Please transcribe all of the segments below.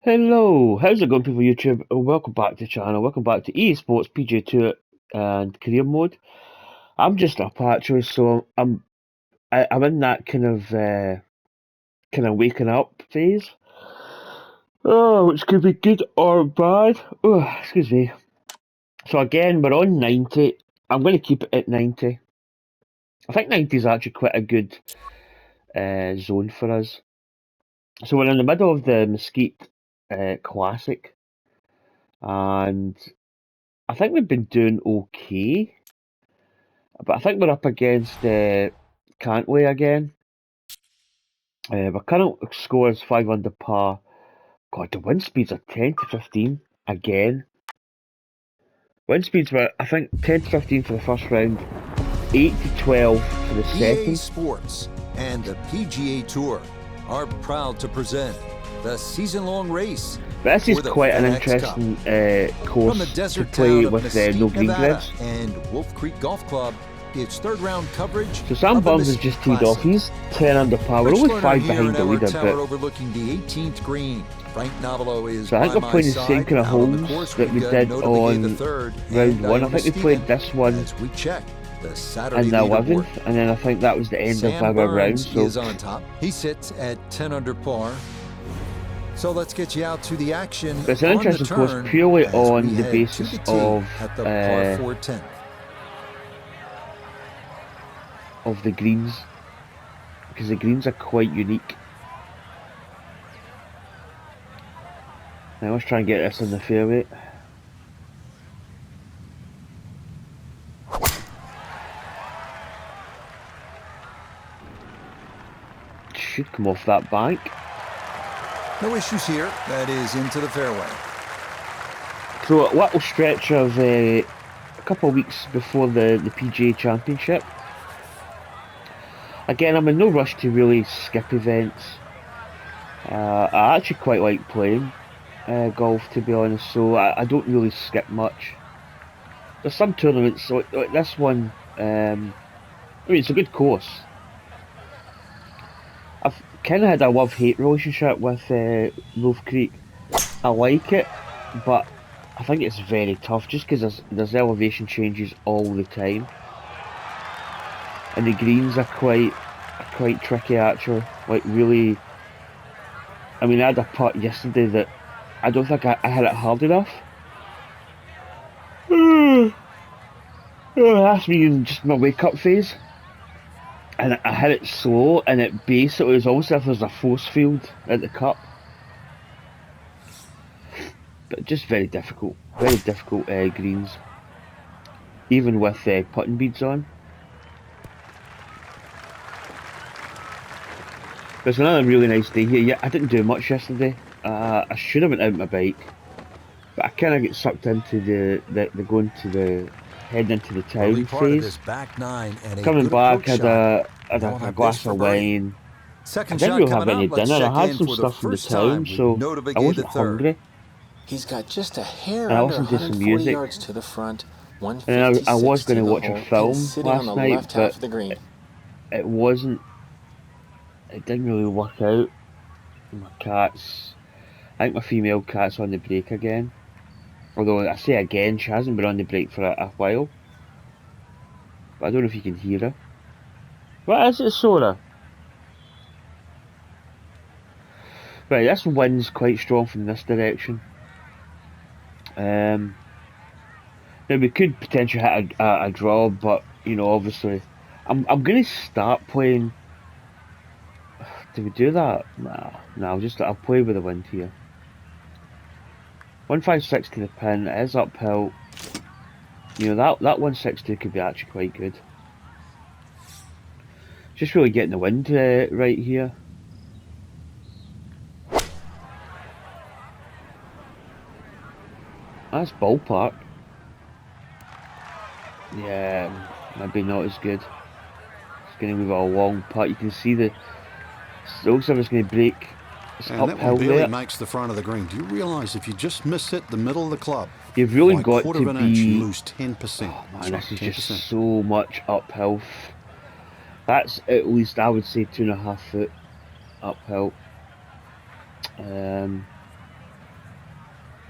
Hello, how's it going, people of YouTube? Welcome back to the channel. Welcome back to EA Sports PGA Tour and Career Mode. I'm just up actually, so I'm in that kind of waking up phase. Oh, which could be good or bad. Oh, excuse me. So again, we're on 90. I'm going to keep it at 90. I think 90 is actually quite a good zone for us. So we're in the middle of the Mesquite Classic, and I think we've been doing okay. But I think we're up against Cantley again. My current score is 5 under par. God, the wind speeds are 10 to 15 again. Wind speeds were, I think, 10 to 15 for the first round, 8 to 12 for the EA second. Sports and the PGA Tour are proud to present the season-long race. This is quite an interesting course to play with no green grids. And Wolf Creek Golf Club, its third-round coverage. So Sam Burns has just teed off. He's 10 under par. We're only 5 behind the leader, but overlooking the 18th green. Frank Novello is so I think we're playing the same kind of holes that we did on round 1. I think we played this one as we check the Saturday in the 11th, and then I think that was the end of our round. So is on top. He sits at 10 under par. So let's get you out to the action. But it's an interesting course purely on the basis of the greens, because the greens are quite unique. Now let's try and get this in the fairway. Should come off that bank. No issues here. That is into the fairway. So a little stretch of a couple of weeks before the PGA Championship. Again, I'm in no rush to really skip events. I actually quite like playing golf, to be honest, so I don't really skip much. There's some tournaments, like this one, I mean, it's a good course. I've kind of had a love-hate relationship with Wolf Creek. I like it, but I think it's very tough just because there's elevation changes all the time. And the greens are quite tricky actually. Like really, I mean, I had a putt yesterday that I don't think I hit it hard enough. That's me in just my wake up phase. And I hit it slow, and it basically was almost as if there's a force field at the cup. But just very difficult greens, even with putting beads on. There's another really nice day here. Yeah, I didn't do much yesterday. I should have went out on my bike, but I kind of get sucked into the going to the heading into the town phase. Coming back, had a glass of wine. I didn't really have any dinner. I had some stuff from the town, so I wasn't hungry. He's got just a hair And I under listened to some 140 music. yards to the front. And I was going to watch a film sitting on last the night, left half but of the green. it wasn't. It didn't really work out. My cats. I think my female cat's on the break again. Although I say again, she hasn't been on the break for a while. But I don't know if you can hear her. What is it, Sora? Right, this wind's quite strong from this direction. Now we could potentially hit a draw, but you know, obviously, I'm going to start playing. Do we do that? Nah. I'll play with the wind here. 156 to the pin. It is uphill. You know that 160 could be actually quite good. Just really getting the wind right here. That's ballpark. Yeah, maybe not as good. It's going to move a long putt. You can see it looks like it's going to break. It's and uphill that one barely there. makes the front of the green. Do you realise if you just miss it the middle of the club, You've really by got quarter to of an inch, you be. lose 10%. Oh man, That's right, this is 10%. just so much uphill. That's at least, I would say, 2.5 foot uphill.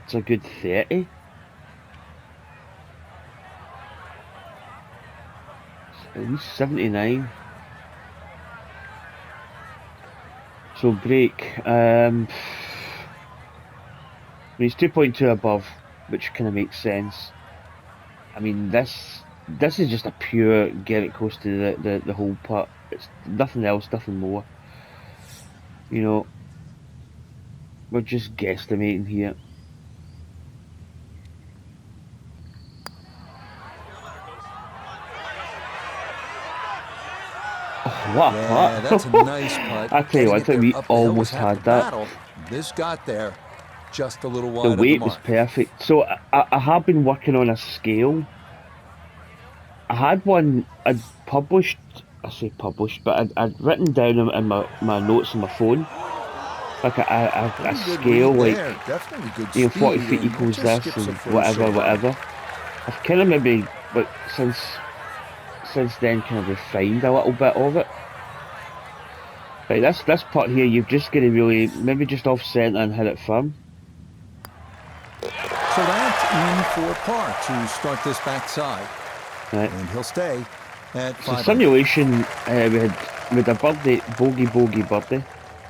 It's a good 30. At least 79. So break. He's 2.2 above, which kind of makes sense. I mean, this is just a pure get it close to the whole putt. It's nothing else, nothing more. You know, we're just guesstimating here. Oh, what a putt! That's a nice putt. I tell you what, I think we almost half had the that. battle. This got there, just a little The wide weight of the was mark. perfect. So I have been working on a scale. I had one I'd published. I say published, but I'd written down in my notes on my phone, like a Pretty good scale, read like, there. Definitely good you know, 40 speed, feet and that equals just this skips a and foot or whatever, so high. whatever. I've kind of maybe, but since then, kind of refined a little bit of it. Right, this putt here, you've just got to really maybe just off centre and hit it firm. So that's in for par to start this backside. Right. And he'll stay at So 5 simulation, we had a birdie, bogey birdie.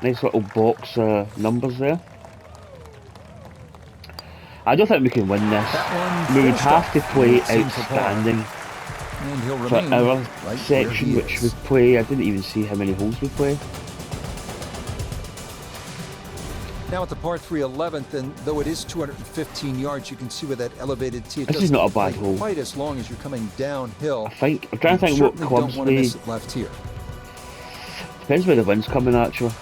Nice little box numbers there. I don't think we can win this. We would have to play outstanding and he'll for remain our right section, where he which is. we play. I didn't even see how many holes we play. Now at the par 3 11th, and though it is 215 yards, you can see with that elevated tee. This is not a bad hole. Quite as long as you're coming downhill. I'm trying to think what clubs don't want to miss it left here. Depends where the wind's coming actually.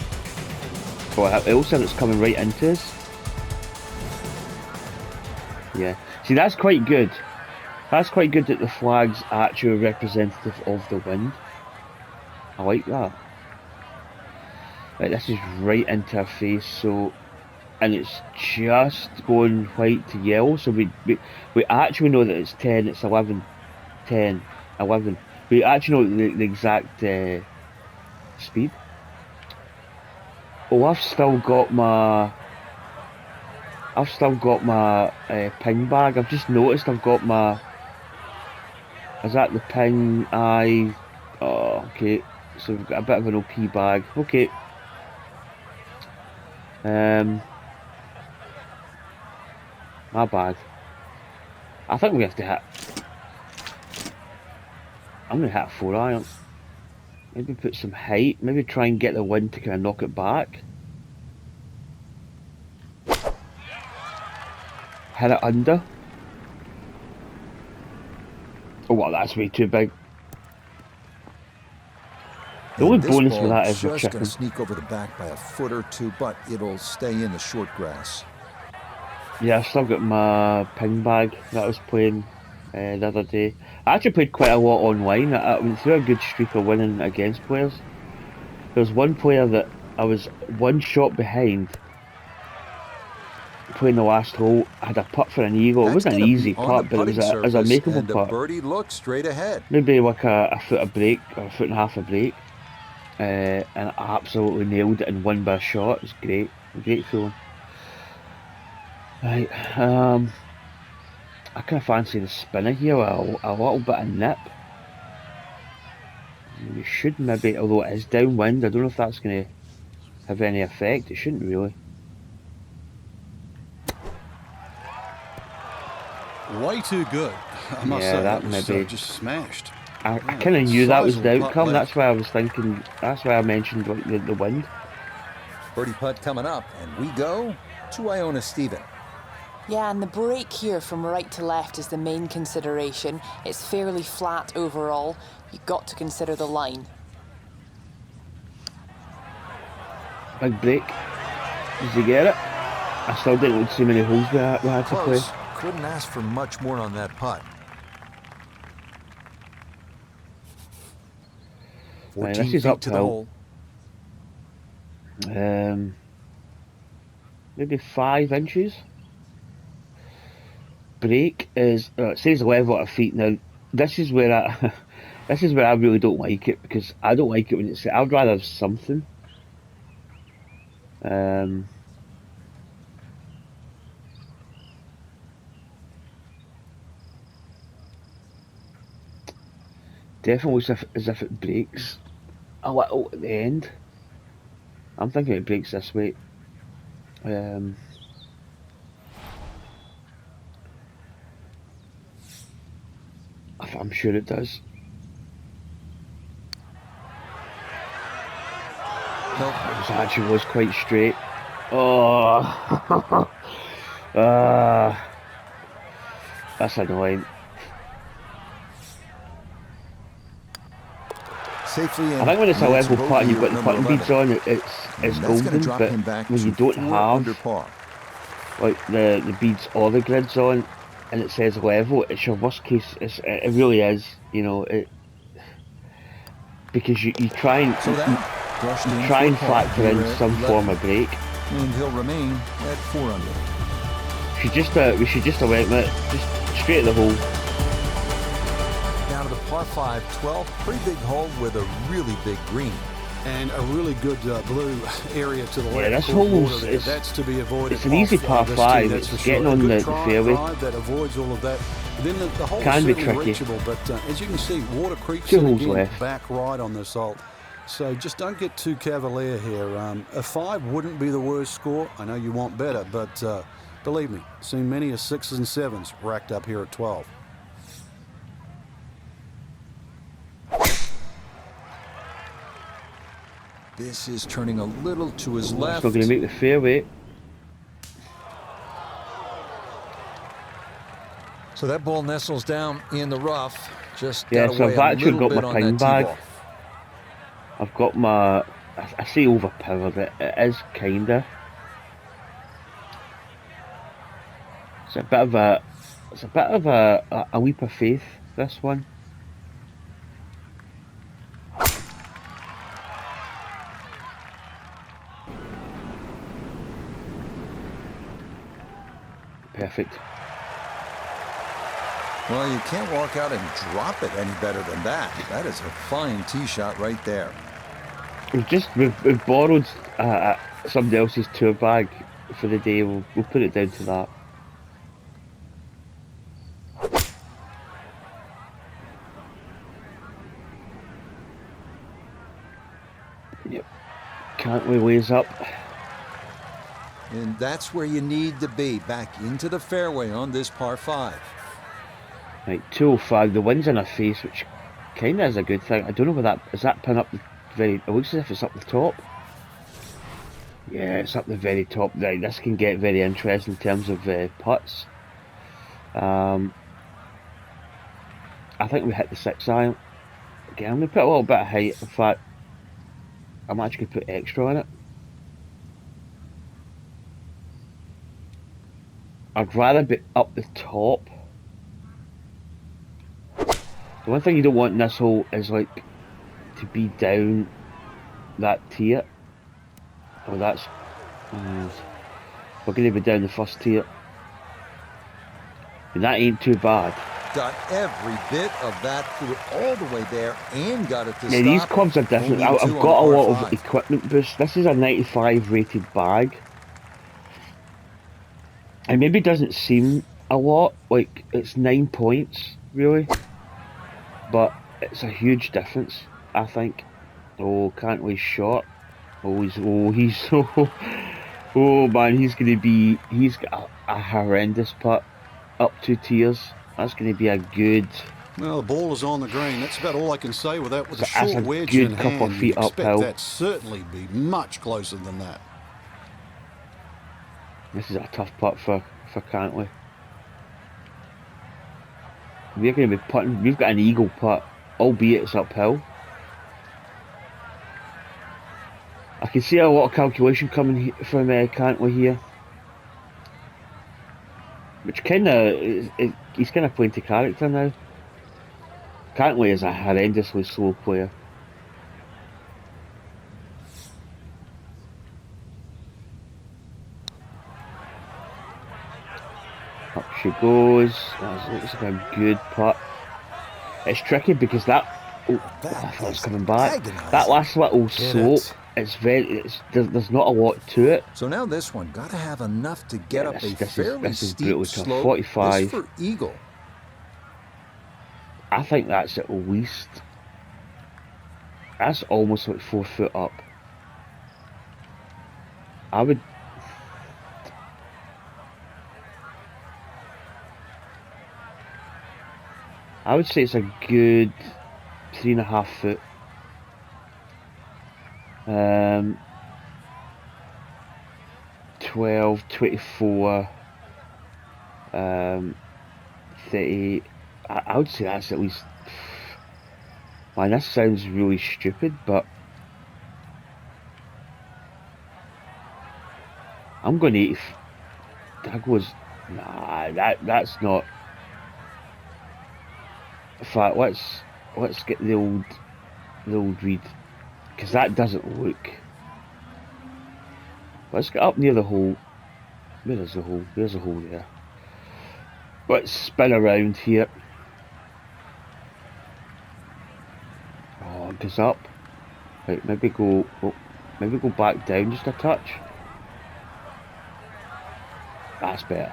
Well, it also it's coming right into us. Yeah. See, that's quite good. That's quite good that the flag's actually representative of the wind. I like that. Right, this is right into our face, so, and it's just going white to yellow, so we actually know that it's 10, it's 11, 10, 11. We actually know the exact speed. Oh, I've still got my ping bag. I've just noticed I've got my, is that the ping? Oh, okay, so we've got a bit of an OP bag, okay. My bad. I think we have to hit. I'm going to hit a 4-iron. Maybe put some height. Maybe try and get the wind to kind of knock it back. Hit it under. Oh, well, that's way too big. The only bonus with that is we're just chipping. going to sneak over the back by a foot or two, but it'll stay in the short grass. Yeah, I've still got my ping bag that I was playing the other day. I actually played quite a lot online. I went through a good streak of winning against players. There was one player that I was one shot behind playing the last hole. I had a putt for an eagle. It wasn't an easy putt, but it was a makeable putt. Birdie looks straight ahead. Maybe like a foot of break, or a foot and a half of break. And I absolutely nailed it and won by a shot. It was great. Great feeling. Right, I kind of fancy the spinner here with a little bit of nip. We should maybe, although it is downwind, I don't know if that's going to have any effect. It shouldn't really. Way too good. I must say that was just smashed. I kind of knew that was the outcome. That's why I was thinking. That's why I mentioned like the wind. Birdie putt coming up, and we go to Iona Stephen. Yeah, and the break here from right to left is the main consideration. It's fairly flat overall. You've got to consider the line. Big break. Did you get it? I still didn't look too many holes we had to play. Couldn't ask for much more on that putt. Right, this is uphill. Maybe 5 inches. Break is it says 11 feet now. This is where I really don't like it, because I don't like it when it's. I'd rather have something. Definitely looks as if it breaks a little at the end. I'm thinking it breaks this way. I'm sure it does. Nope. It actually was quite straight. Oh, that's annoying. Safely in. I think when it's a Makes level putt and you've got the number putting beads 11. on, it's That's going to golden. drop But him back when you to don't 4 have under par. like the beads or the grids on, and it says level, it's your worst case. It really is. You know it, because you try and So that brushed in try for and a par factor in here at some 11. form of break. And he'll remain at 4 under. We should just have went with it, just straight at the hole. Down to the par 5, 12. Pretty big hole with a really big green. And a really good blue area to the left. Yeah, this Full hole's water there. That's to be avoided. it's an easy off, par this 5. tee, It's that's for getting sure. on A good the drive fairway. that avoids all of that. Then the hole Can is be certainly tricky. reachable, but as you can see, water creeps 2 in holes again left. back right on this hole. So just don't get too cavalier here. A 5 wouldn't be the worst score. I know you want better, but believe me, seen many a 6s and 7s racked up here at 12. This is turning a little to his left. It's not going to make the fairway. So that ball nestles down in the rough. Just Yeah, got so away I've a actually little got bit my on ping that tee bag. ball. I've got my. I say overpowered. It is kinda. It's a bit of a. It's a bit of a leap of faith. This one. Perfect. Well, you can't walk out and drop it any better than that. That is a fine tee shot right there. We've borrowed somebody else's tour bag for the day. We'll put it down to that. Yep. Can't we ways up? And that's where you need to be, back into the fairway on this par 5. Right, 205. The wind's in our face, which kind of is a good thing. I don't know whether is that pin up the very. It looks as if it's up the top. Yeah, it's up the very top. Right, this can get very interesting in terms of putts. I think we hit the 6 iron. Okay, I'm going to put a little bit of height. In fact, I'm actually going to put extra on it. I'd rather be up the top. The one thing you don't want in this hole is like to be down that tier. Oh, that's. We're going to be down the first tier. And that ain't too bad. Got every bit of that through all the way there and got it to Yeah, stop. these clubs are different. Only I've 2 got a on lot par of 5. equipment boost. This is a 95 rated bag. It maybe doesn't seem a lot, like it's 9 points, really. But it's a huge difference, I think. Oh, can't we shot? Oh, oh man, he's got a horrendous putt up 2 tiers. That's gonna be a good. Well, the ball is on the green. That's about all I can say with that. With a That's short a wedge good in couple hand, of you'd feet expect uphill. that certainly be much closer than that. This is a tough putt for Cantley. We're going to be putting. We've got an eagle putt, albeit it's uphill. I can see a lot of calculation coming from Cantley here, which kind of he's kind of playing to character now. Cantley is a horrendously slow player. Up she goes. That looks like a good putt. It's tricky because that. Oh, I thought it was coming back. That last little slope, there's not a lot to it. So now this one, got to have enough to get up a fairly this is steep brutally tough. slope. 45. This for eagle. I think that's at least That's almost like 4 foot up. I would say it's a good 3.5 foot. 12, 24, 38. I would say that's at least. Man, this sounds really stupid, but I'm going 80. That goes. Nah, that's not. In fact, let's get the old read, because that doesn't look. Let's get up near the hole. Where is the hole? There's a hole there. Let's spin around here. Oh, it goes up. Right, maybe go back down just a touch. That's better.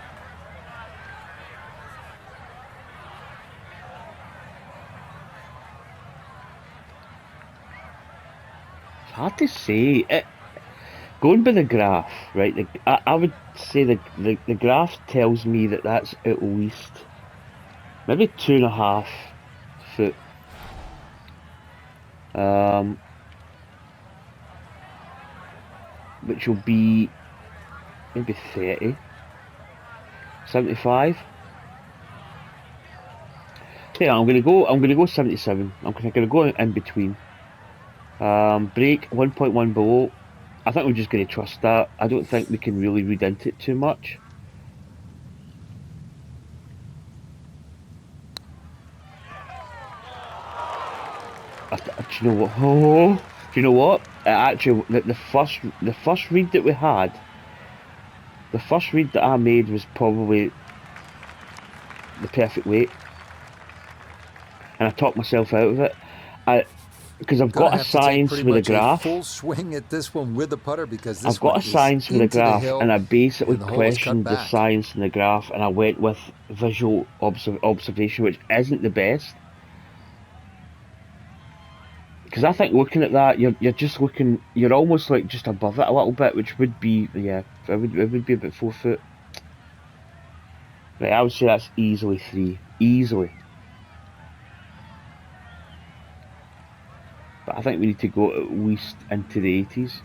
It's hard to say. Going by the graph, right? I would say the graph tells me that that's at least maybe 2.5 foot. Which will be maybe 30, 75. Yeah, I'm gonna go 77. I'm gonna go in between. Break 1.1 below. I think we're just going to trust that. I don't think we can really read into it too much. Do you know what? Oh, do you know what? Actually, the first read that we had, the first read that I made was probably the perfect weight, and I talked myself out of it. Because I've got a science with a graph. Full swing at this one with the putter, because I've got a science with a graph, and I basically questioned the science in the graph, and I went with visual observation, which isn't the best. Because I think looking at that, you're just looking, you're almost like just above it a little bit, which would be, yeah, it would be about 4 foot. Right, I would say that's easily 3, easily. But I think we need to go at least into the 80s.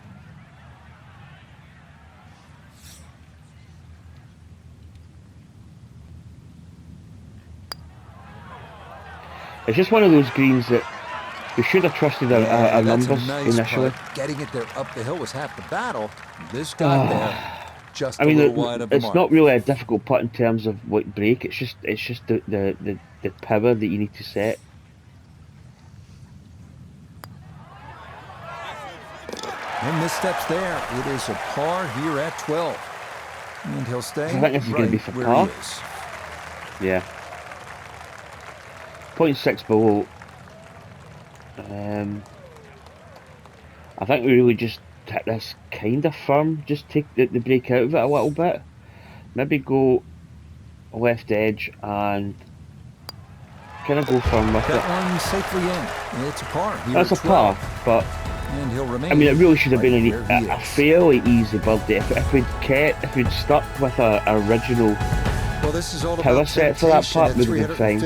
It's just one of those greens that we should have trusted our numbers initially. Putt. Getting it there up the hill was half the battle. This got there just a little wide of the mark. It's not really a difficult putt in terms of what break. It's just the power that you need to set. And missteps there. It is a par here at 12. And he'll stay. I think this is going to be for par. Yeah. 0.6 below. I think we really just hit this kind of firm. Just take the break out of it a little bit. Maybe go left edge and kind of go firm with it. That one safely in. It's a par. That's a par, but and he'll remain. I mean, it really should have been a fairly easy birdie if we'd stuck with our original power set for that putt. Would have been fine.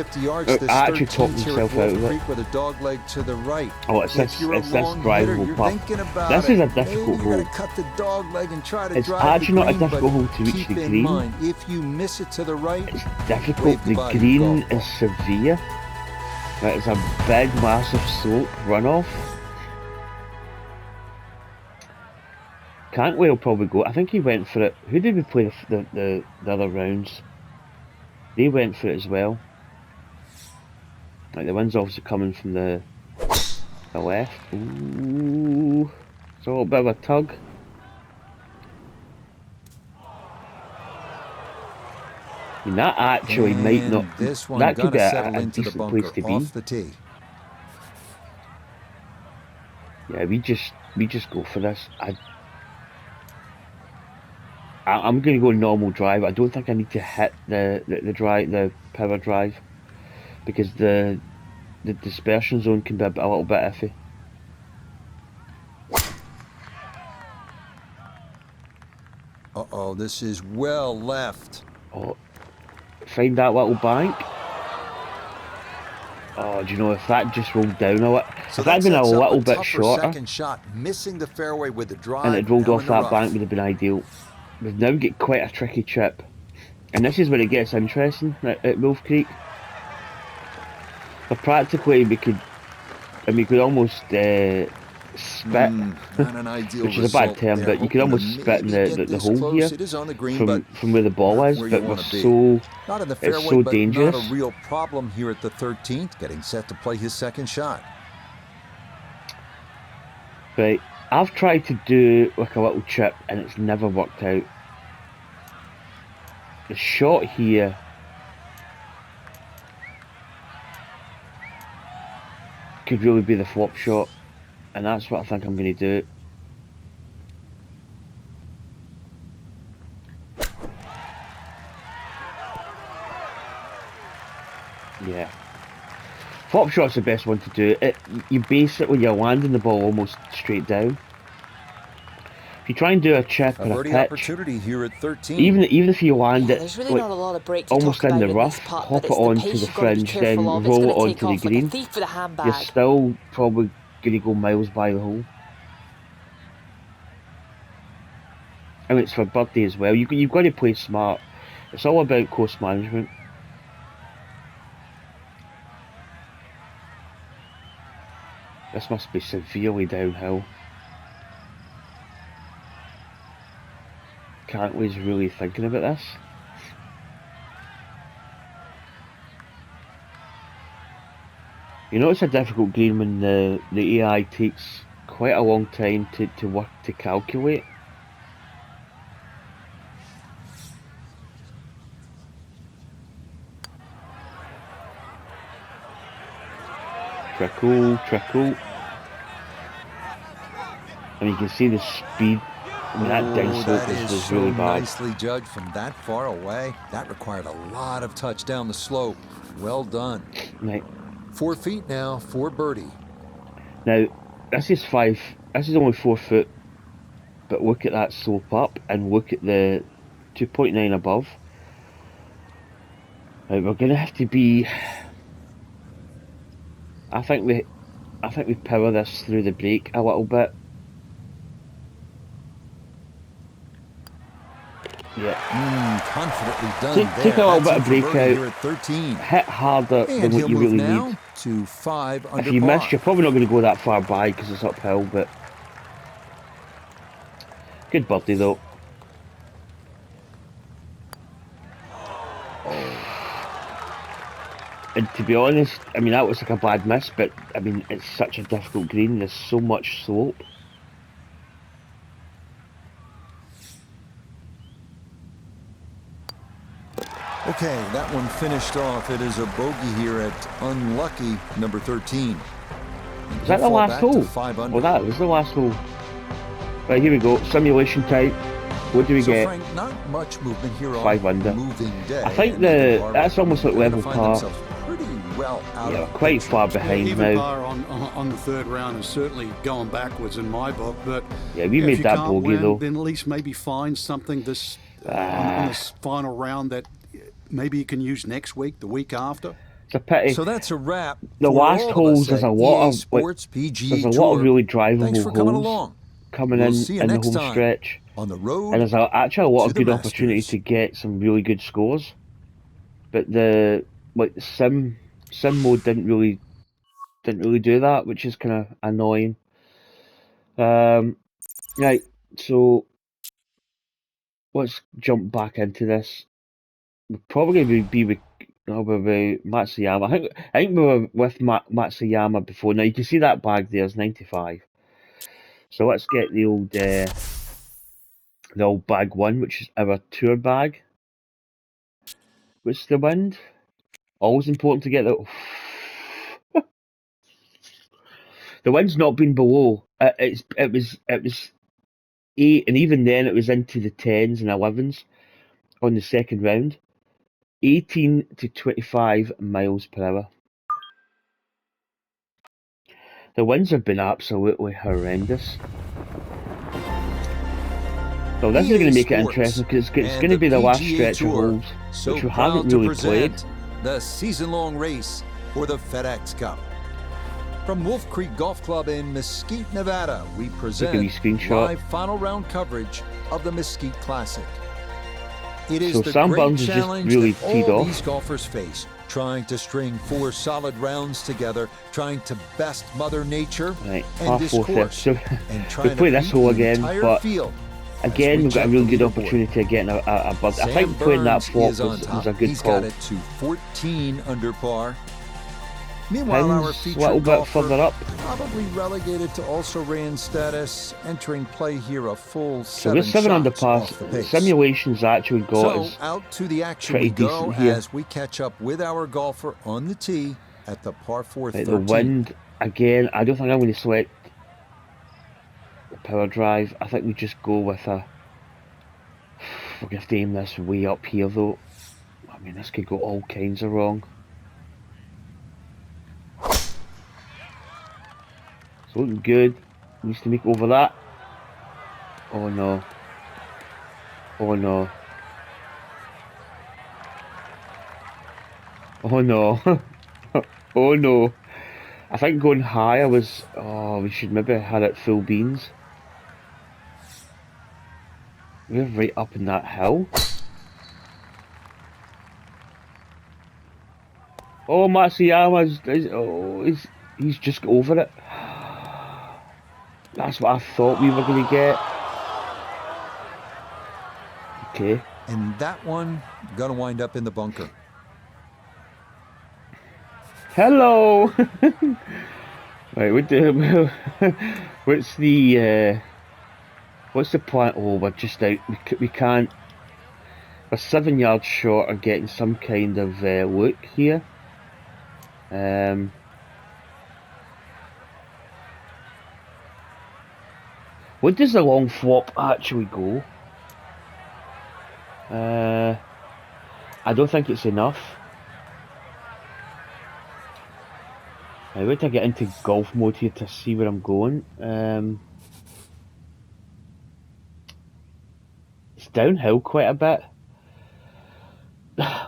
I actually talked myself out of it. With a dog leg to the right. Oh, it's this drivable putt. This is a difficult hole. Cut the dog leg and try to it's actually not a difficult hole to reach the green. If you miss it to the right, it's difficult. The green is severe. It's a big, massive slope runoff. Cantwell probably go. I think he went for it. Who did we play the other rounds? They went for it as well. Like the wind's obviously coming from the left. Ooh, it's a little bit of a tug. I mean, that actually might not. That could be a decent place to be. Yeah, we just go for this. I'm going to go normal drive. I don't think I need to hit the power drive, because the dispersion zone can be a little bit iffy. Uh-oh, this is well left. Oh, find that little bank. Oh, do you know, if that just rolled down a little, So if that that had been a sets up little a bit tougher shorter second shot, missing the fairway with the drive. and it rolled now off in the that rough. bank would have been ideal. We've now got quite a tricky chip. And this is where it gets interesting at Wolf Creek. So practically we could almost spit, Not an ideal which is a bad result term, there. but you could Hoping to almost spit in maybe get the this hole close. here It is on the green, but from where the ball not is, where but you we're want to be. so, Not in the it's fairway, so but dangerous. not a real problem here at the 13th. Getting set to play his second shot. Right, I've tried to do like a little chip and it's never worked out. The shot here could really be the flop shot, and that's what I think I'm going to do. Yeah. Flop shot's the best one to do. You basically, you're landing the ball almost straight down. If you try and do a chip A or a birdie pitch, opportunity here at 13. even if you land Yeah, it there's really like not a lot of break to almost talk in about the in rough, this putt, hop but it it's the onto pace the you've got to be fringe, careful then of. It's roll going it to take onto the off like a green, thief with a you're handbag. still probably going to go miles by the hole. I mean, it's for birdie as well. You've got to play smart. It's all about course management. This must be severely downhill. Cantley's really thinking about this. You know it's a difficult green when the AI takes quite a long time to work to calculate. Trickle, trickle. And you can see the speed. I mean, that downslope That was is really so bad. nicely judged from that far away. That required a lot of touch down the slope. Well done. Right. 4 feet now for birdie. Now, this is only 4 foot, but look at that slope up and look at the 2.9 above. Right, we're going to have to be... I think we power this through the break a little bit. Yeah. Confidently done there. Take a little That's bit in of for break birdie out. here at 13. Hit harder than And what he'll you move really now need. to 5 under If you par. missed, you're probably not going to go that far by because it's uphill, but good birdie though. And to be honest, I mean, that was like a bad miss, but I mean, it's such a difficult green. There's so much slope. Okay, that one finished off. It is a bogey here at unlucky number 13. Is that the last hole? Well, that was the last hole. Right, here we go. Simulation time. What do we get? Frank, not much movement here 5 on under. moving day. I think And that's almost like they're level gonna find par. themselves pretty well out Yeah, of quite picture. far behind even now. par on the third round is certainly going backwards in my book. But Yeah, we if made you that can't bogey win, though. then at least maybe find something on this final round that maybe you can use next week, the week after. It's a pity. So that's a wrap. The for last all of holes, us there's at a lot EA of Sports PGA there's a lot of Tour. really Thanks drivable for coming holes along. coming We'll in see you the next home time stretch, on the road and there's actually a lot to of the good opportunity Masters. to get some really good scores. But the sim mode didn't really do that, which is kind of annoying. Right, so let's jump back into this. We're probably going to be with Matsuyama. I think we were with Matsuyama before. Now you can see that bag there is 95. So let's get the old bag one, which is our tour bag. What's the wind? Always important to get the wind's not been below. It was 8, and even then it was into the 10s and 11s on the second round. 18 to 25 miles per hour. The winds have been absolutely horrendous. So this is going to make it Sports interesting because it's and going to the be the last PGA stretch of Tour, holes, so which we proud haven't to really played. present the season-long race for the FedEx Cup. From Wolf Creek Golf Club in Mesquite, Nevada, we present screenshot. live final round coverage of the Mesquite Classic. It is So the Sam great Burns is just challenge really that teed all off. these golfers face, trying to string 4 solid rounds together, trying to best Mother Nature Right, and par this 4 course, So and we trying play to this beat hole the again, entire but field. again, we've got a check really the good leaderboard. opportunity of getting a bird. I Sam think playing that Burns flop is on was top. a good He's call. got it to 14 under par. Meanwhile, our Pins a featured little bit golfer, further up. probably relegated to also-ran status, entering play here a full So 7 we're 7 under shots par. off the pace. Simulations actually got So us out to the action pretty we go decent here. as we catch up with our golfer on the tee at the par 4 Right, 13. the wind again. I don't think I'm going to select the power drive. I think we just go with a. We're going to have to aim this way up here though. I mean, this could go all kinds of wrong. It's looking good. Needs to make over that. Oh no. Oh no. Oh no. Oh no. I think going higher was... Oh, we should maybe have had it full beans. We're right up in that hill. Oh, Matsuyama's... He's just over it. That's what I thought we were going to get. Okay. And that one gonna wind up in the bunker. Hello! Right, what's the plan? Oh, we're just out. We can't. We're 7 yards short of getting some kind of look here. What does the long flop actually go? I don't think it's enough. I wait to get into golf mode here to see where I'm going. It's downhill quite a bit.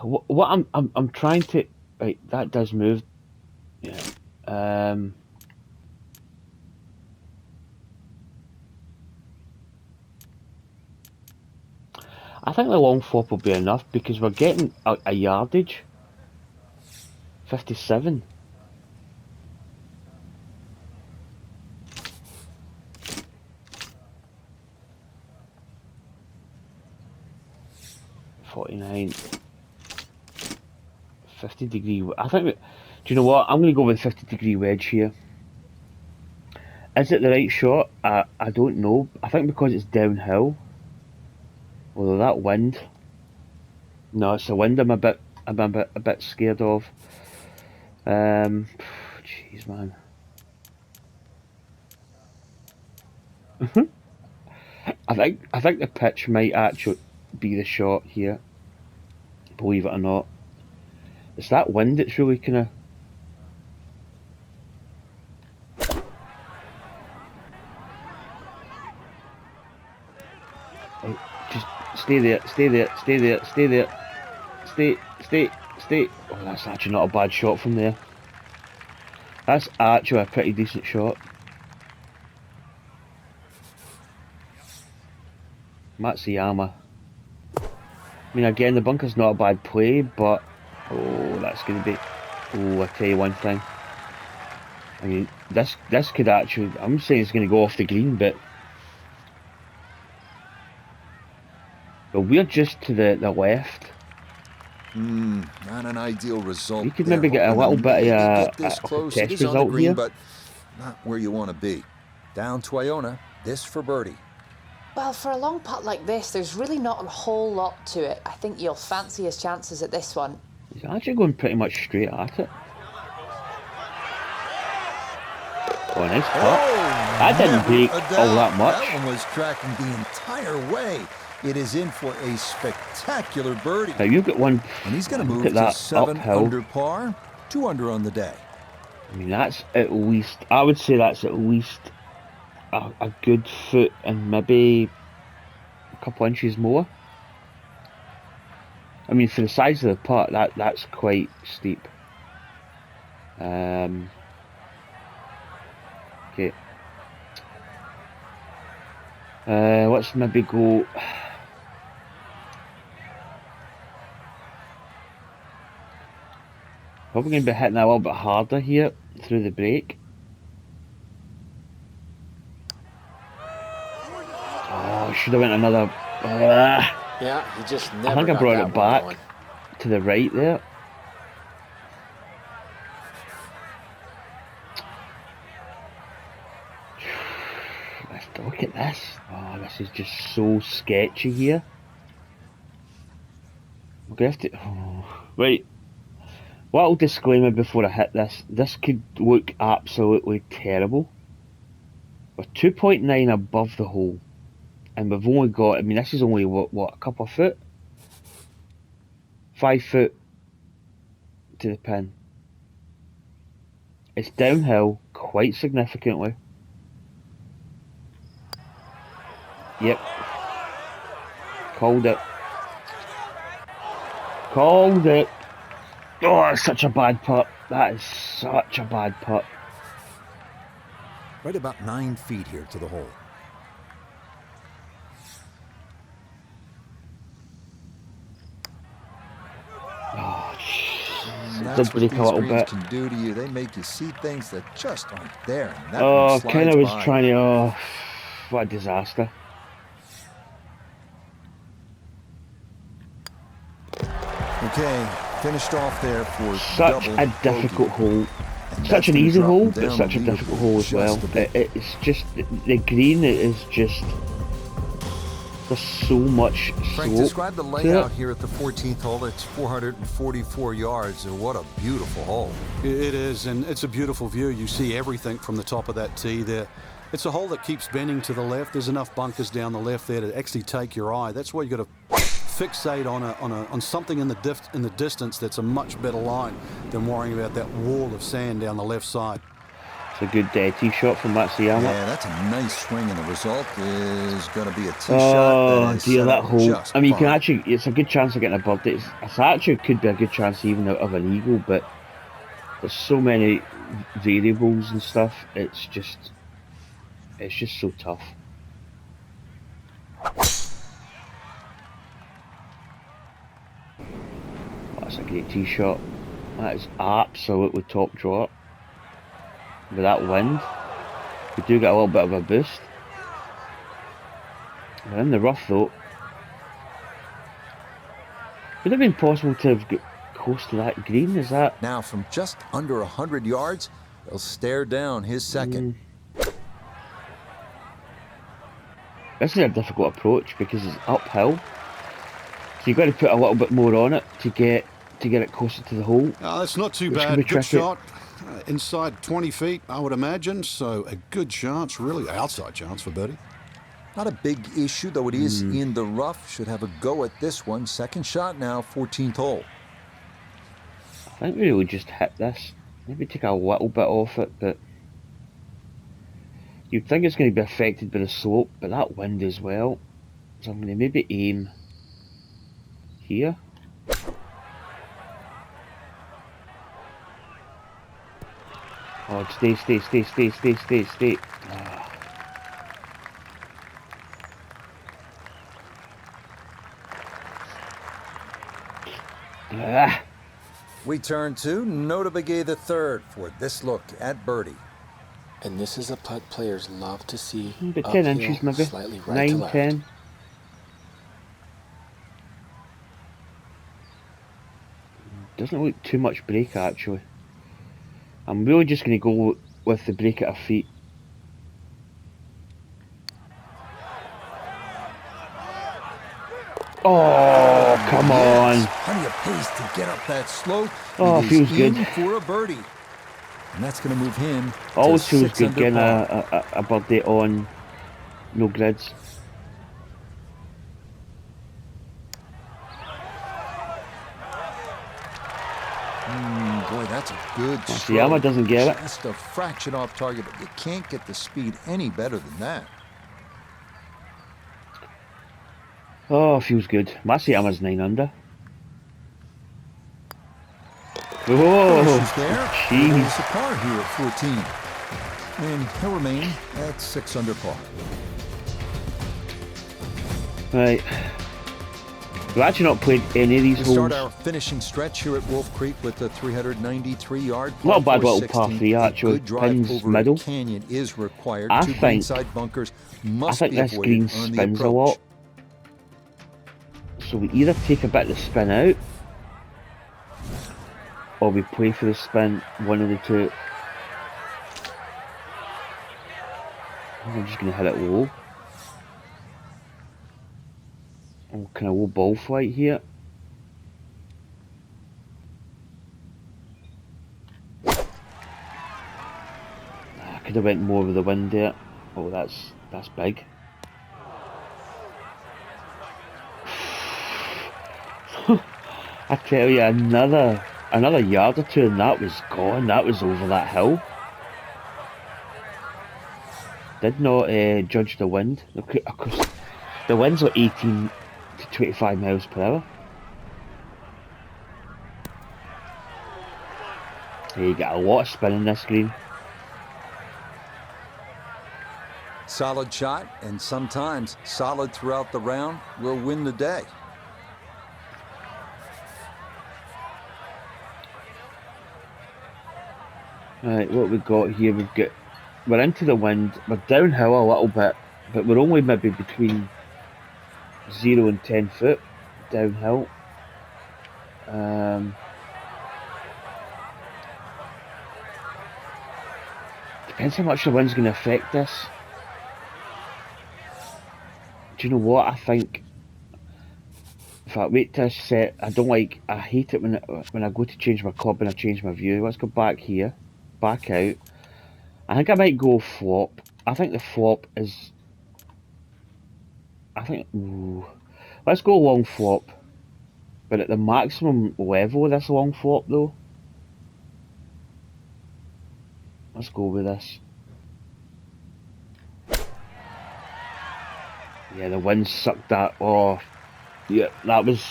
What I'm trying to... Right, that does move. Yeah. I think the long flop will be enough because we're getting a yardage. 57. .49. 50 degree. I think. Do you know what? I'm going to go with 50 degree wedge here. Is it the right shot? I don't know. I think because it's downhill. Although that wind. No, it's the wind. I'm a bit scared of. Jeez, man. I think the pitch might actually be the shot here. Believe it or not. It's that wind that's really kind of... Just stay there, stay there, stay there, stay there. Stay. Oh, that's actually not a bad shot from there. That's actually a pretty decent shot. Matsuyama. I mean, again, the bunker's not a bad play, but... Oh, that's going to be... Oh, I tell you one thing. I mean, this could actually... I'm saying it's going to go off the green, but we're just to the left. Not an ideal result. You could maybe get a little bit of a this close. It test is on the result green, here. but not where you want to be. Down to Iona. This for birdie. Well, for a long putt like this, there's really not a whole lot to it. I think you'll fancy his chances at this one. He's actually going pretty much straight at it. Oh, nice putt. That didn't break all that much. That one was tracking the entire way. It is in for a spectacular birdie. Now you've got one. And he's going to look move at that to 7 uphill. under par, 2 under on the day. I mean, that's at least... I would say that's at least a good foot and maybe couple inches more. I mean, for the size of the putt, that's quite steep. Okay. Let's maybe go. Probably going to be hitting a little bit harder here through the break. Oh, should have went another. Yeah, he just never I think I got brought that it one back going. to the right there. Look at this. Oh, this is just so sketchy here. We're going to have to. Oh. Right. Little disclaimer before I hit this. This could look absolutely terrible. We're 2.9 above the hole. And we've only got, I mean, this is only, what, a couple of foot? 5 foot to the pin. It's downhill quite significantly. Yep. Called it. Called it. Oh, that's such a bad putt. That is such a bad putt. Right about 9 feet here to the hole. Oh, That's did what break these a little greens bit. can do to you. They make you see things that just aren't there. And that Oh, one kind slides of was by. trying to. Oh, what a disaster. Okay, finished off there for Such double a difficult bogey. hole. And Such that's an gonna easy drop hole, them but down such the a difficult leaderboard hole as well. just a bit. It's just the green is just there's so much Frank, slope describe the to layout it. here at the 14th hole. It's 444 yards, and what a beautiful hole. It is, and it's a beautiful view. You see everything from the top of that tee there. It's a hole that keeps bending to the left. There's enough bunkers down the left there to actually take your eye. That's why you got to fixate on something in the distance that's a much better line than worrying about that wall of sand down the left side. It's a good tee shot from Matsuyama. Yeah, that's a nice swing, and the result is going to be a tee Oh shot that is dear, set that up hole. just I mean, you can fine. actually, it's a good chance of getting a birdie. It's actually could be a good chance even out of an eagle, but there's so many variables and stuff. It's just so tough. That's a great tee shot. That is absolutely top drawer. With that wind, we do get a little bit of a boost. We're in the rough though. Would it have been possible to have got close to that green? Is that? Now, from just under 100 yards, they'll stare down his second. This is a difficult approach because it's uphill. So you've got to put a little bit more on it to get it closer to the hole. Oh, that's not too Which can bad. be Good tricky. shot. Inside 20 feet, I would imagine. So a good chance, really outside chance for birdie. Not a big issue, though it is in the rough. Should have a go at this one. Second shot now, 14th hole. I think we really just hit this. Maybe take a little bit off it, but you'd think it's going to be affected by the slope, but that wind as well. So I'm going to maybe aim here. Oh, stay. Ah. We turn to Nota Begay the third for this look at birdie. And this is a putt players love to see. About 10 uphill, inches maybe. slightly right to 9, left. 10. Doesn't look too much break actually. I'm really just going to go with the break at our feet. Oh, come on. Yes, plenty of pace to get up that slope. Oh, It is feels good. in for a birdie. And that's going to move him Always to feels 6 good under getting par. a birdie on no grids. Boy, that's a good Matsuyama stroke. doesn't get it. Just a fraction off target, but you can't get the speed any better than that. Oh, feels good. My Satama's 9 under. Oh, Finishes there. jeez. It's a par here at 14. And he'll remain at 6 under par. Right. We've actually not played any of these We holes. start our finishing stretch here at Wolf Creek with a 393-yard par Not a bad little 4 par 16. 3 A actually. good drive Pins over middle. a canyon is required. I 2 think- greenside bunkers must I think be this avoided green on the spins a approach. lot. So we either take a bit of the spin out, or we play for the spin, one of the two. I'm just going to hit it low. Oh, kind of low ball flight here. I could have went more with the wind there. Oh, that's big. I tell you, another yard or two, and that was gone. That was over that hill. Did not judge the wind. Of course, the wind's like 18 to 25 miles per hour. You get a lot of spin in this green. Solid shot, and sometimes solid throughout the round, will win the day. Right, what we've got here, we're into the wind, we're downhill a little bit, but we're only maybe between 0 and 10 foot downhill. Depends how much the wind's going to affect this. Do you know what? I think if I wait till I set, I hate it when I go to change my club and I change my view. Let's go back here, back out. I think I might go flop. I think the flop is, ooh. Let's go long flop. But at the maximum level of this long flop though. Let's go with this. Yeah, the wind sucked that off. Yeah, that was...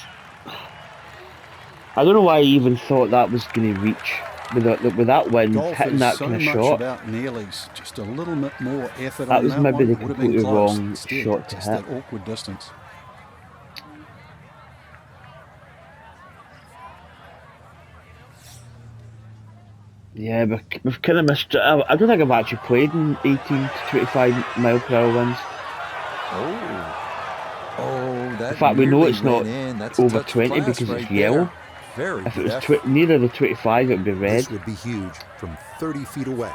I don't know why I even thought that was going to reach with that wind, Golf hitting is that so kind of much shot. about nearlies. Just a little bit more effort That on was that maybe one. the Would have been completely close. wrong Instead, shot to just hit. that awkward distance. Yeah, we've kind of missed it. I don't think I've actually played in 18 to 25 mile per hour winds. Oh, that In fact, we know nearly it's not went in. That's a over touch of 20 class because right it's yellow. there. Very If it good was effort. nearer the 25, it would be red. This would be huge from 30 feet away.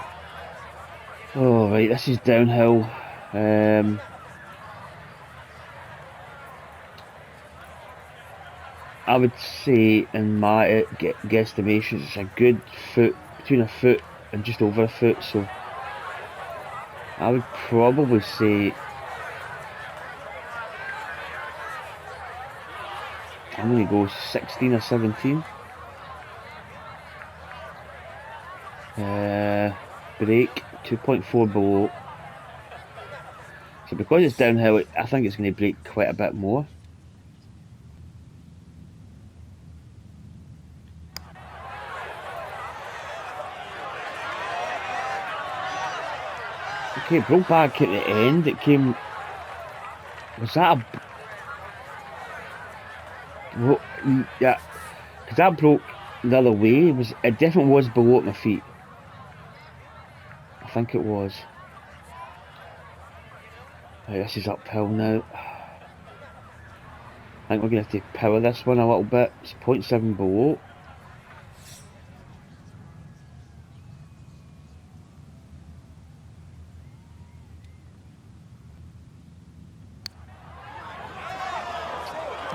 Oh, right, this is downhill. I would say, in my guesstimations, it's a good foot, between a foot and just over a foot, so I would probably say I'm going to go 16 or 17. Break 2.4 below. So because it's downhill, I think it's going to break quite a bit more. Okay, it broke back at the end. It came. Was that a? Yeah, because that broke the other way. It definitely was below at my feet. I think it was. Right, this is uphill now. I think we're going to have to power this one a little bit. It's 0.7 below.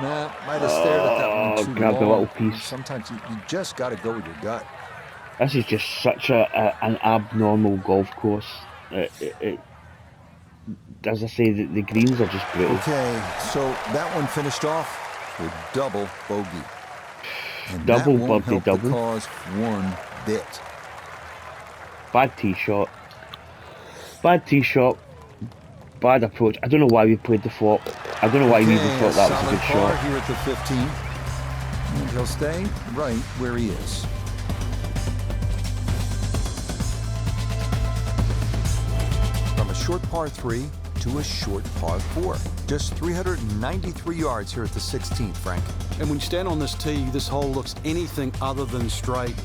Nah, might have stared at that one too grabbed a long. little piece. Sometimes you just got to go with your gut. This is just such an abnormal golf course. As I say, the greens are just brutal. Okay, so that one finished off with double bogey. And Double that won't bogey, help the double. cause one bit. Bad tee shot. Bad tee shot. Bad approach. I don't know why we played the flop. I don't know why we even thought that was a good solid par shot. here at the 15. And he'll stay right where he is. From a short par 3 to a short par 4. Just 393 yards here at the 16th, Frank. And when you stand on this tee, this hole looks anything other than straight.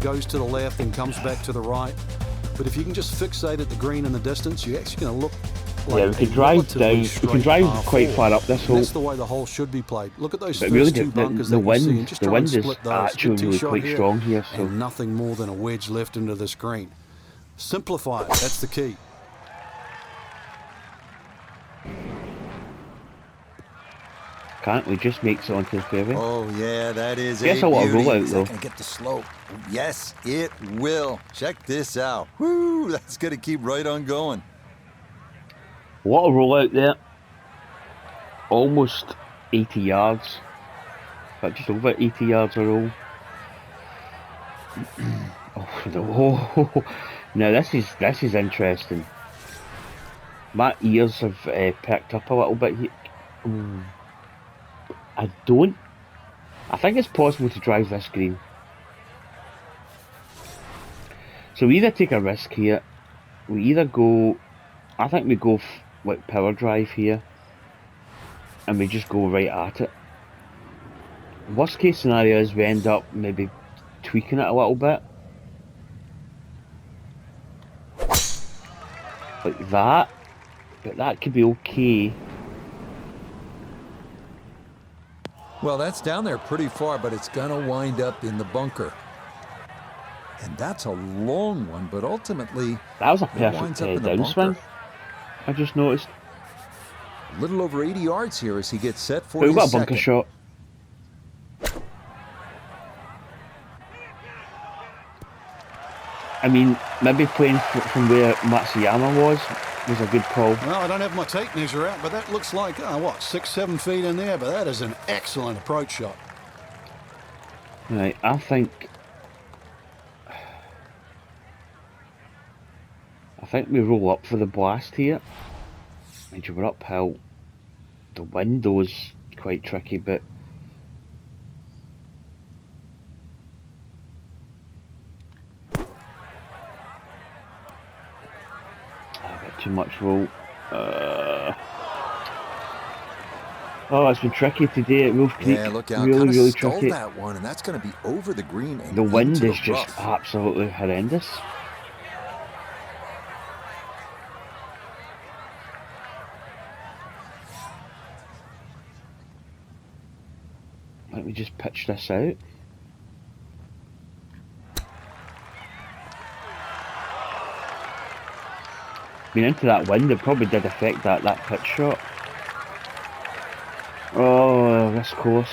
Goes to the left and comes back to the right. But if you can just fixate at the green in the distance, you're actually going to look like Yeah, we can drive down. We can drive quite far up this hole. That's the way the hole should be played. Look at those But first really, two bunkers the that you see, and just try and wind is split those. actually Good tee really shot quite here, strong here. So and nothing more than a wedge left into this green. Simplify it. That's the key. can't we just makes it onto the fairway? Oh, yeah, that is Gets a a lot of beauty. rollout, Is though. that going to get the slope? Yes, it will. Check this out. Woo, that's going to keep right on going. What a roll out there. Almost 80 yards. But just over 80 yards a roll. Oh, no. Now this is interesting. My ears have perked up a little bit here. I think it's possible to drive this green. So we either take a risk here. We either go, I think we go like power drive here. And we just go right at it. Worst case scenario is we end up maybe tweaking it a little bit. Like that. But that could be okay. Well, that's down there pretty far, but it's going to wind up in the bunker. And that's a long one, but ultimately, That was a it winds up perfect in the downswing. bunker. I just noticed. A little over 80 yards here as he gets set for But we've his got a bunker second. shot. I mean, maybe playing from where Matsuyama was a good call. Well, I don't have my tape measure out, but that looks like, what, 6-7 feet in there, but that is an excellent approach shot. Right, I think we roll up for the blast here. Mind you, we're uphill. The window's quite tricky, but a bit too much roll. Oh, it's been tricky today at Wolf Creek. Yeah, look out. Really, Kinda really stalled tricky. that one, and that's going to be over the green and The wind into is the just rough. absolutely horrendous. Let me just pitch this out. Being into that wind, it probably did affect that pitch shot. Oh, this course.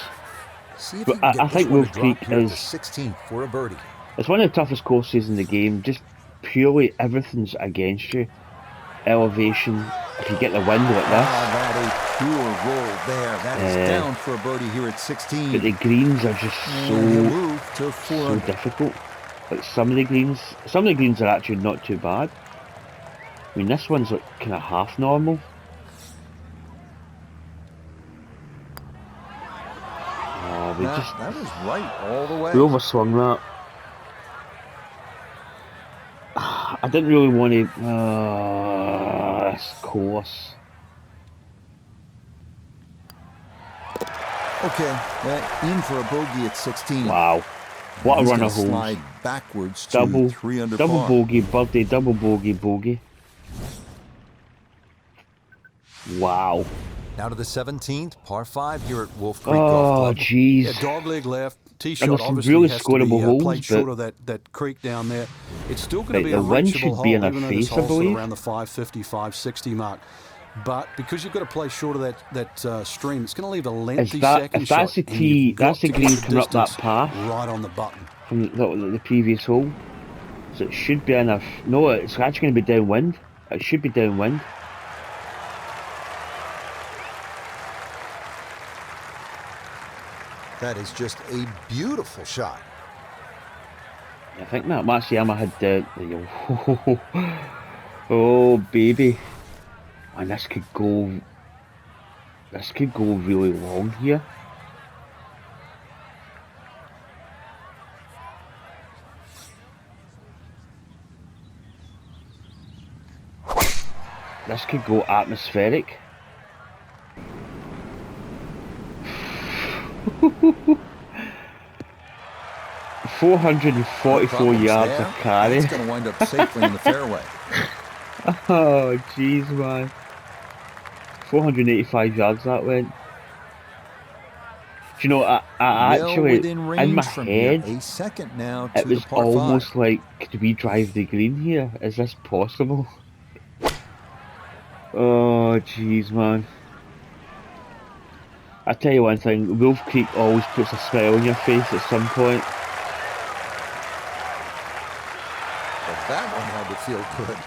See if But you can get I this think one Wolf to drop Creek here at is- the 16th for a birdie. It's one of the toughest courses in the game. Just purely everything's against you. Elevation. If you get the wind like this. That a pure roll there. That is Yeah. down for a birdie here at 16. But the greens are just And he'll so move to 4 under. difficult. Like some of the greens are actually not too bad. I mean, this one's like kind of half normal. Oh, we That was right all the way. we overswung that. I didn't really want to. This course. Okay, in for a bogey at 16. Wow, what a He's run gonna of holes! slide backwards to Double, 3 under double par. bogey, birdie, double bogey, bogey. Wow. Now to the 17th, par 5 here at Wolf Creek Golf Oh, Club. jeez. Yeah, dogleg left. Tee And shot there's some obviously really has to scoreable be holes, played but- short of that creek down there. It's still going to Right, be the a wind reachable should hole, be in our even though this face, I hole's sort of believe. around the 550, 560 mark. But because you've got to play short of that stream, it's going to leave a lengthy second if that's shot. the and tee, you've got that's the to green get coming up that distance path. right on the button. From the previous hole. So it should be enough. No, it's actually going to be downwind. It should be downwind. That is just a beautiful shot. I think that Matsuyama had oh baby. And this could go. This could go really long here. This could go atmospheric. $444 yards of carry. It's going to wind up safely in the fairway. Oh, jeez, man. 485 yards that went. Do you know, I actually, within in range my from head, here. A second now it to was the par almost 5. like, could we drive the green here? Is this possible? Oh, jeez, man. I tell you one thing, Wolf Creek always puts a smile on your face at some point. But that one had to feel good.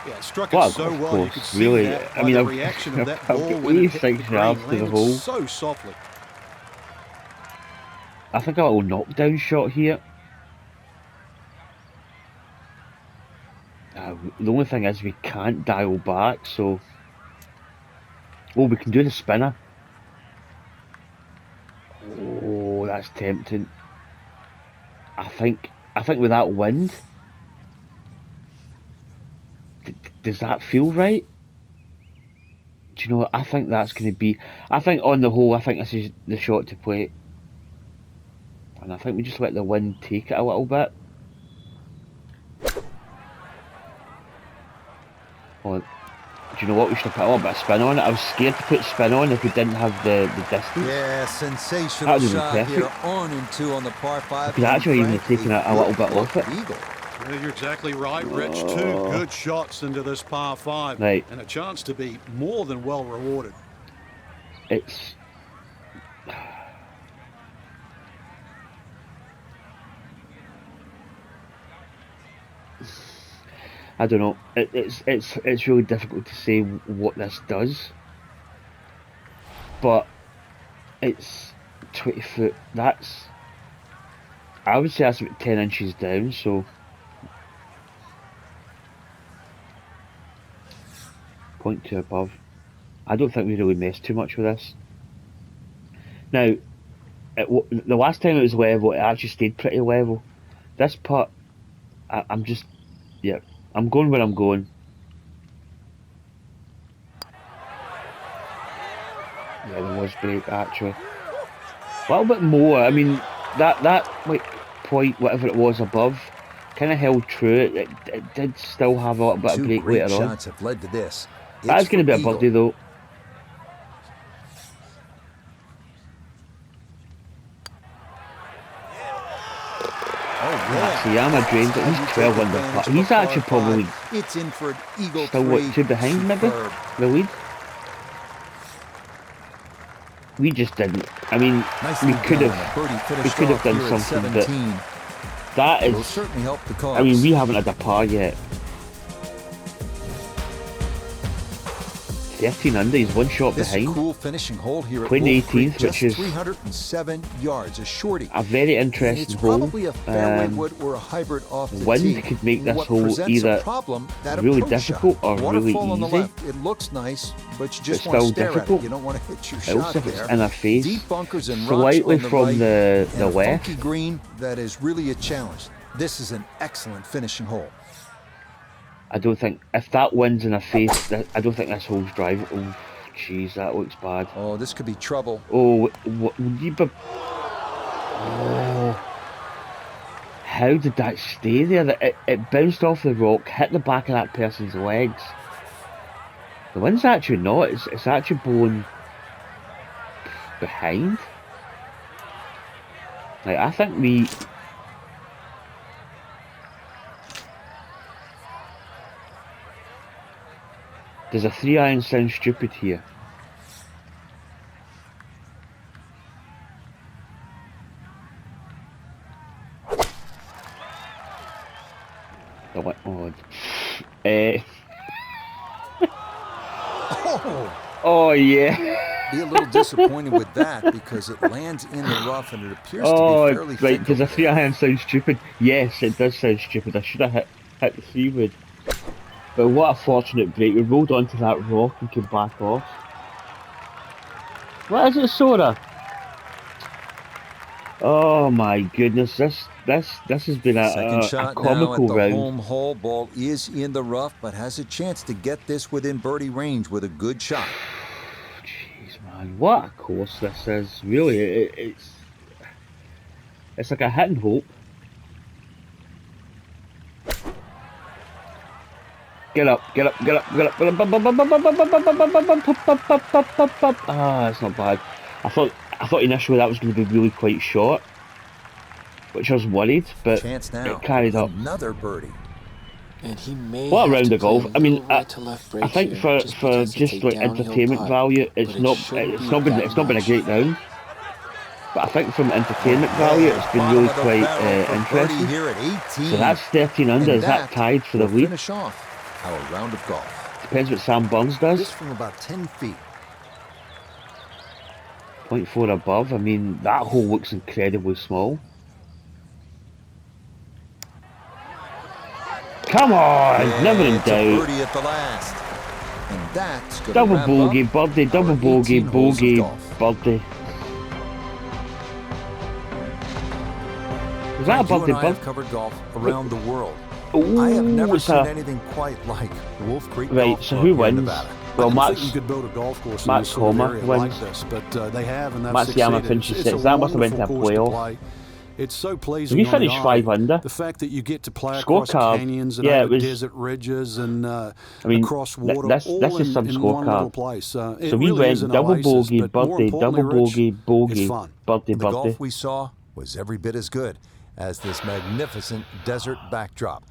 Yeah, struck Well, it so of well you course, could see really. that I by mean, the I've- reaction of that I've ball got when it hit 86 the green, yards to the landed hole. so softly. I think a little knockdown shot here. The only thing is we can't dial back, so... Oh, we can do the spinner. Oh, that's tempting. I think with that wind... does that feel right? Do you know what? I think that's going to be... I think on the whole, I think this is the shot to play. And I think we just let the wind take it a little bit. Oh, do you know what? We should have put a little bit of spin on it. I was scared to put spin on if we didn't have the distance. Yeah, sensational That would've been shot perfect. here on and two on the par 5. We could actually even And have taken a little bit off it. Eagle. Yeah, you're exactly right, Rich. Two good shots into this par 5. Right. And a chance to be more than well rewarded. It's... I don't know. It's really difficult to say what this does, but it's 20 foot. That's, I would say that's about 10 inches down. So 0.2 above. I don't think we really messed too much with this. Now, the last time it was level, it actually stayed pretty level. This putt, I'm just, yeah. I'm going where I'm going. Yeah, there was break actually. A little bit more. I mean, that like point, whatever it was above, kind of held true. It did still have a little bit of Two break great later on. shots have led to this. That's going to be a Eagle. birdie though. Oh, yeah. Siyama drained it. He's 12 under par. He's actually probably It's in for an eagle still what, 2 behind maybe the lead. We just didn't. I mean, we could have done something, but that It'll is. certainly help the cause. I mean, we haven't had a par yet. 13 under, he's one shot this behind. cool finishing hole here at Playing Wolf Creek, 18th, just which is 307 yards, a shorty. A very It's interesting hole. probably a fairway wood or a hybrid off the wind tee. could make this What hole presents either a problem, that really approach difficult shot. or really Waterfall on the easy. left. It looks nice, but you just It's want to still stare difficult. at it. You don't want to hit your Also, shot if it's there. in a face, Deep bunkers and rocks slightly on the from right, the and a left. funky green that is really a challenge. This is an excellent finishing hole. I don't think if that wind's in a face, I don't think this hole's drive. Oh, jeez, that looks bad. Oh, this could be trouble. Oh, how did that stay there? It bounced off the rock, hit the back of that person's legs. The wind's actually not. It's actually blowing behind. Like, I think we. Does a 3-iron sound stupid here? Oh, oh. Oh yeah. Be a little disappointed with that because it lands in the rough and it appears to Oh, be fairly right. thick Does a over there. 3-iron sound stupid? Yes, it does sound stupid. I should have hit the 3-wood. But what a fortunate break. We rolled onto that rock and came back off. What is it, Sora? Oh my goodness, this has been Second a shot now at comical the round. home hole. Ball is in the rough, but has a chance to get this within birdie range with a good shot. Jeez, man, what a course this is. Really, it's like a hit and hope. Get up, get up, get up, get up, get up. Ah, it's not bad. I thought initially that was going to be really quite short, which I was worried, but Chance now. it carried up. Another birdie. And he may What a have round to of play golf! a I mean, little right to left break I think here, for because it's a just like downhill entertainment putt, value, but it's it not shouldn't be that been a much. great round. But I think from entertainment value, it's been Bottom really of the quite barrel for birdie interesting. here at 18. So that's 13 under. And Is that tied for the will lead? finish off our round of golf. Depends what Sam Burns does. This from about 10 feet. 0.4 above. I mean, that hole looks incredibly small. Come on, never in It's a doubt. birdie at the last. And that's going to Double wrap bogey, up birdie, double our bogey, 18 holes of bogey, golf. birdie. Was that a Frank, you birdie and I bird? have covered golf around the world. Ooh, I have never it's seen a- anything quite like Wolf Creek Right, Golf so Club who here in wins? Nevada. Well, I didn't think Max, you could build a golf course in Max this sort of Homer area wins. like this, but they have, and they've Matsuyama succeeded. finishes It's a sixth. That must have went wonderful to a course to playoff. play. It's so So pleasing we on the finished eye. 5 under. The fact that you get to play across Scorecard. canyons and Yeah, it over was. desert ridges and I mean, across water, this all is in, some in one little scorecard. place. It So we really is went an double oasis, bogey, but more birdie, importantly, double Rich, bogey, it's bogey, fun. birdie, The golf birdie. we saw was every bit as good as this magnificent desert backdrop.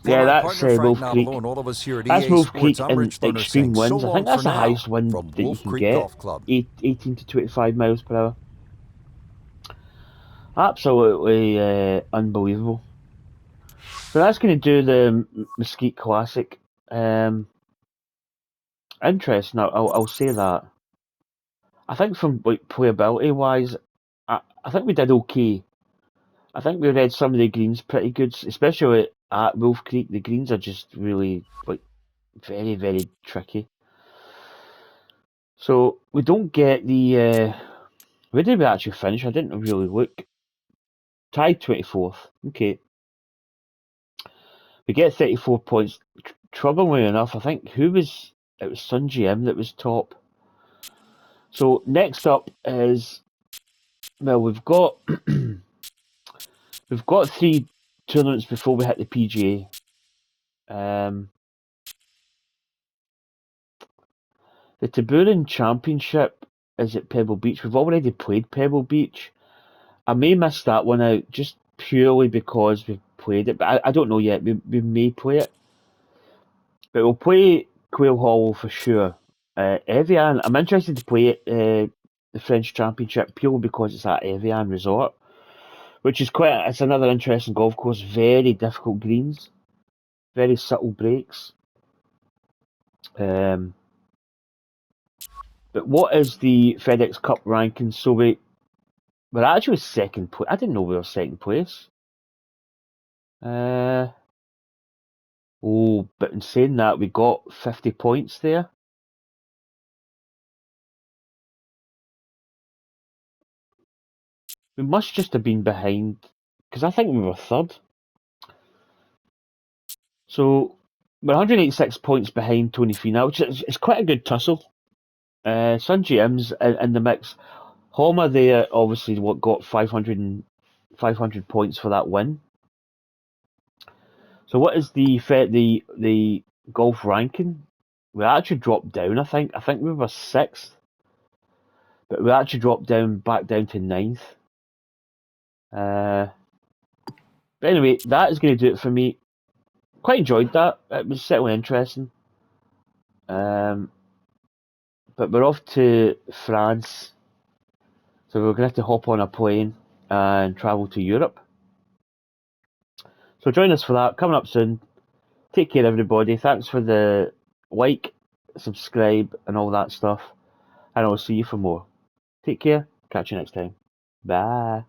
For Yeah, my that's partner Frank Wolf Creek. Navalo and all of us here at That's EA Wolf Sports, Creek I'm in Rich Lerner extreme saying so winds. I long think that's for the now highest wind from that you Wolf can Creek get. Golf Club. 18 to 25 miles per hour. Absolutely unbelievable. So that's going to do the Mesquite Classic. Interesting. I'll say that. I think from like playability wise, I think we did okay. I think we read some of the greens pretty good, especially at Wolf Creek. The greens are just really like very, very tricky. So we don't get the. Where did we actually finish? I didn't really look. Tied 24th. Okay. We get 34 points. Troublingly enough, I think it was Sun GM that was top. So next up is, well, we've got we've got 3 tournaments before we hit the PGA. The Tiburon Championship is at Pebble Beach. We've already played Pebble Beach. I may miss that one out just purely because we've played it, but I don't know yet. We may play it. But we'll play Quail Hollow for sure. Evian, I'm interested to play the French Championship purely because it's at Evian Resort, which is it's another interesting golf course. Very difficult greens, very subtle breaks. But what is the FedEx Cup ranking? So we're actually second place. I didn't know we were second place. But in saying that, we got 50 points there. We must just have been behind, because I think we were third. So we're 186 points behind Tony Finau, which is quite a good tussle. Sun GM's in the mix. Homer there obviously got 500 points for that win. So what is the golf ranking? We actually dropped down. I think we were 6th, but we actually dropped back down to 9th. But anyway, that is going to do it for me. Quite enjoyed that. It was certainly interesting. But we're off to France, so we're going to have to hop on a plane and travel to Europe. So join us for that. Coming up soon. Take care, everybody. Thanks for the like, subscribe, and all that stuff. And I'll see you for more. Take care. Catch you next time. Bye.